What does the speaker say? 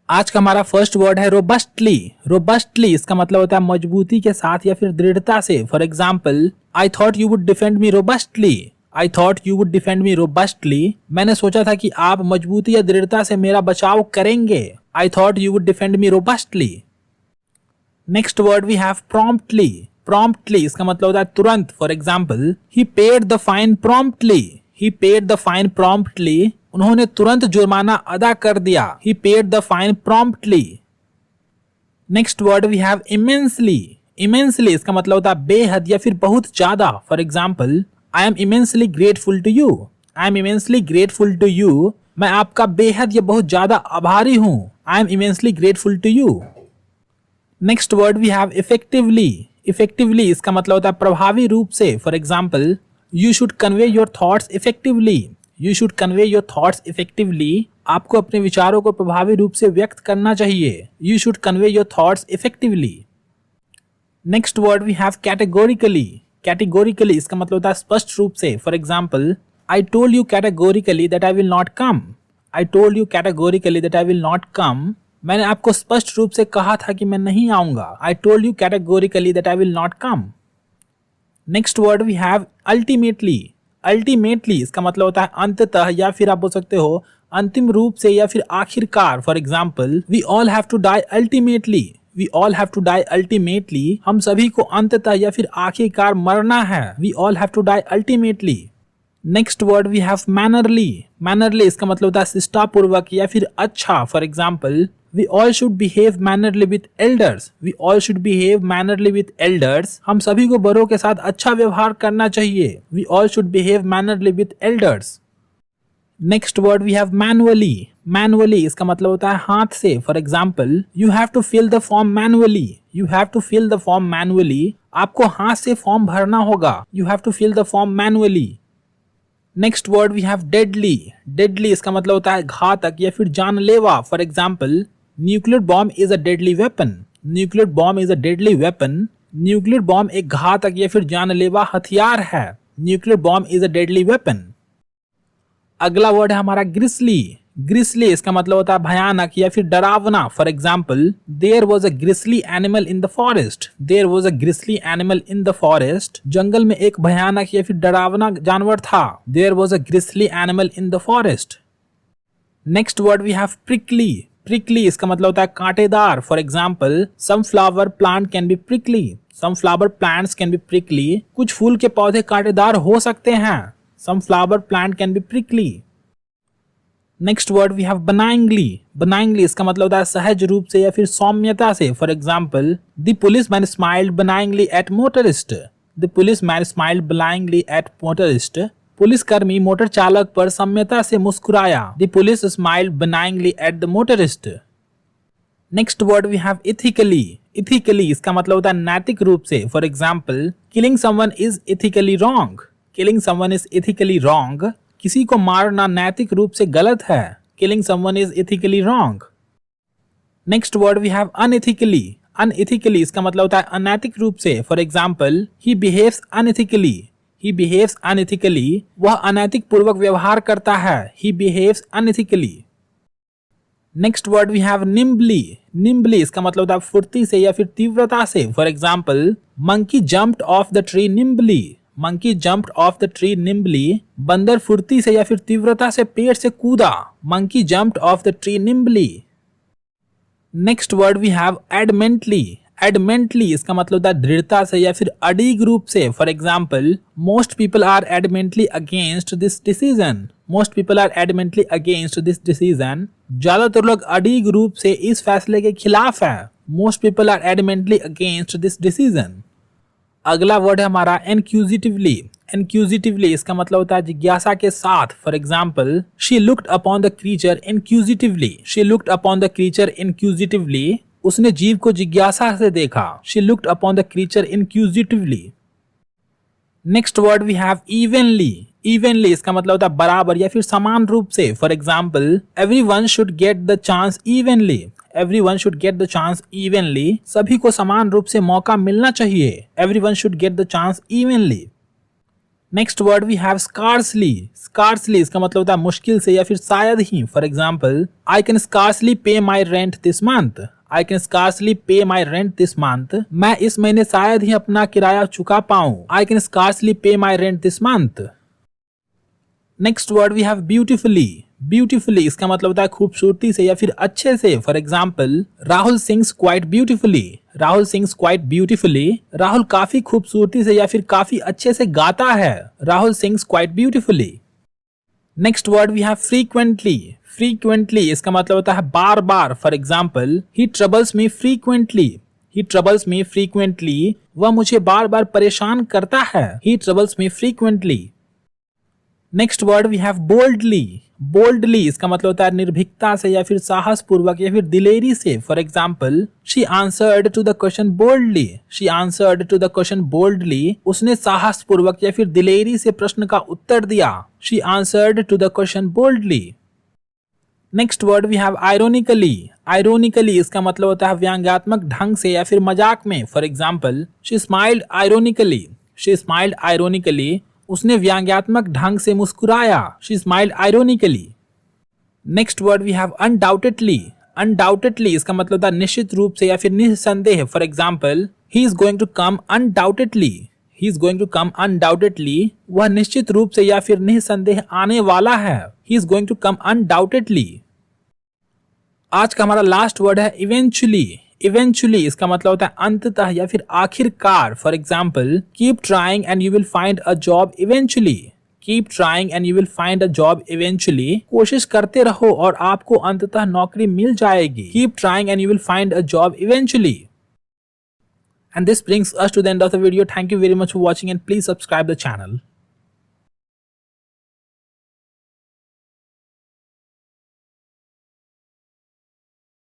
आज का हमारा फर्स्ट वर्ड है रोबस्टली। रोबस्टली इसका मतलब होता है मजबूती के साथ या फिर दृढ़ता से। For example, I thought you would defend me robustly. I thought you would defend me robustly. मैंने सोचा था कि आप मजबूती या दृढ़ता से मेरा बचाव करेंगे। I thought you would defend me robustly. Next word we have promptly. Promptly इसका मतलब होता है तुरंत। For example, he paid the fine promptly. He paid the fine promptly. उन्होंने तुरंत जुर्माना अदा कर दिया। He paid the fine promptly. Next word we have immensely. Immensely इसका मतलब होता है बेहद या फिर बहुत ज्यादा। For example, I am immensely grateful to you. I am immensely grateful to you. मैं आपका बेहद या बहुत ज्यादा आभारी हूं। I am immensely grateful to you. Next word we have effectively. Effectively इसका मतलब होता है प्रभावी रूप से। For example, you should convey your thoughts effectively. You should convey your thoughts effectively. आपको अपने विचारों को प्रभावी रूप से व्यक्त करना चाहिए। You should convey your thoughts effectively. Next word we have categorically. Categorically इसका मतलब होता है स्पष्ट रूप से। For example, I told you categorically that I will not come. I told you categorically that I will not come. मैंने आपको स्पष्ट रूप से कहा था कि मैं नहीं आऊंगा। I told you categorically that I will not come. Next word we have ultimately. Ultimately इसका मतलब होता है अंततः या फिर आप बोल सकते हो अंतिम रूप से या फिर आखिरकार। For example, we all have to die ultimately. We all have to die ultimately. हम सभी को अंततः या फिर आखिरकार मरना है। We all have to die ultimately. Next word we have mannerly. Mannerly इसका मतलब होता है शिष्टापूर्वक या फिर अच्छा। For example, We all should behave mannerly with elders. We all should behave mannerly with elders. हम सभी को बड़ों के साथ अच्छा व्यवहार करना चाहिए। We all should behave mannerly with elders. Next word we have manually. Manually इसका मतलब होता है हाथ से। For example, you have to fill the form manually. You have to fill the form manually. आपको हाथ से फॉर्म भरना होगा। You have to fill the form manually. Next word we have deadly. Deadly इसका मतलब होता है घातक या फिर जानलेवा। For example, nuclear bomb is a deadly weapon. Nuclear bomb is a deadly weapon. Nuclear bomb एक घातक या फिर जानलेवा हथियार है। Nuclear bomb is a deadly weapon. अगला वर्ड है हमारा ग्रिसली। ग्रिसली इसका मतलब होता है भयानक या फिर डरावना। For example, there was a grizzly animal in the forest. There was a grizzly animal in the forest. जंगल में एक भयानक या फिर डरावना जानवर था। There was a grizzly animal in the forest. Next word we have prickly. Prickly इसका मतलब होता है कांटेदार। For example, some flower plant can be prickly. Some flower plants can be prickly. कुछ फूल के पौधे कांटेदार हो सकते हैं। Some flower plant can be prickly. Next word we have benignly. Benignly इसका मतलब होता है सहज रूप से या फिर सौम्यता से। For example, the policeman smiled benignly at motorist. The policeman smiled benignly at motorist. Police कर्मी मोटर चालक पर सौम्यता से मुस्कुराया। The police smiled benignly at the motorist. Next word we have ethically. Ethically इसका मतलब होता है नैतिक रूप से। For example, killing someone is ethically wrong. Killing someone is ethically wrong. किसी को मारना नैतिक रूप से गलत है। Killing someone is ethically wrong. Next word we have unethically. Unethically इसका मतलब होता है अनैतिक रूप से। For example, he behaves unethically. He behaves unethically. वह अनैतिक पूर्वक व्यवहार करता है। He behaves unethically. Next word we have nimbly. Nimbly इसका मतलब होता है फुर्ती से या फिर तीव्रता से। For example, monkey jumped off the tree nimbly. Monkey jumped off the tree nimbly. बंदर फुर्ती से या फिर तीव्रता से पेड़ से कूदा। Monkey jumped off the tree nimbly. Next word we have adamantly. Adamantly इसका मतलब होता है दृढ़ता से या फिर अडिग रूप से। For example, most people are adamantly against this decision. Most people are adamantly against this decision. ज्यादातर लोग अडिग रूप से इस फैसले के खिलाफ हैं। Most people are adamantly against this decision. अगला वर्ड है हमारा इंक्यूजिटिवली। इंक्यूजिटिवली इसका मतलब होता है जिज्ञासा के साथ। For example, she looked upon the creature inquisitively. She looked upon the creature inquisitively. उसने जीव को जिज्ञासा से देखा। She looked upon the creature inquisitively. Next word we have evenly. Evenly इसका मतलब होता है बराबर या फिर समान रूप से। For example, everyone should get the chance evenly. Everyone should get the chance evenly. सभी को समान रूप से मौका मिलना चाहिए। Everyone should get the chance evenly. Next word we have scarcely. Scarcely इसका मतलब होता है मुश्किल से या फिर शायद ही। For example, I can scarcely pay my rent this month. I can scarcely pay my rent this month. मैं इस महीने शायद ही अपना किराया चुका पाऊं। आई can scarcely pay my rent this month. Next word we have beautifully. Beautifully इसका मतलब होता है खूबसूरती से या फिर अच्छे से। For example, Rahul sings quite beautifully. Rahul sings quite beautifully. Rahul काफी खूबसूरती से या फिर काफी अच्छे से गाता है। Rahul sings quite beautifully. Next word we have frequently. Frequently इसका मतलब होता है बार बार। For example, he troubles me frequently. He troubles me frequently. वह मुझे बार बार परेशान करता है। He troubles me frequently. Next word we have boldly. Boldly इसका मतलब होता है निर्भीकता से या फिर साहस पूर्वक या फिर दिलेरी से। For example, she answered to the question boldly. She answered to the question boldly. उसने साहस पूर्वक या फिर दिलेरी से प्रश्न का उत्तर दिया। She answered to the question boldly. Next word we have ironically. Ironically इसका मतलब होता है व्यंग्यात्मक ढंग से या फिर मजाक में। For example, she smiled ironically. She smiled ironically. उसने व्यंग्यात्मक ढंग से मुस्कुराया। She smiled ironically. Next word we have undoubtedly. Undoubtedly इसका मतलब होता है निश्चित रूप से या फिर निसंदेह। For example, he is going to come undoubtedly. He is going to come undoubtedly. वह निश्चित रूप से या फिर निसंदेह आने वाला है। He is going to come undoubtedly. आज का हमारा लास्ट वर्ड है इवेंचुअली। इवेंचुअली इसका मतलब होता है अंततः या फिर आखिरकार। For example, keep trying and you will find a job eventually. Keep trying and you will find a job eventually. कोशिश करते रहो और आपको अंततः नौकरी मिल जाएगी। Keep trying and you will find a job eventually. And this brings us to the end of the video. Thank you very much for watching and please subscribe the channel.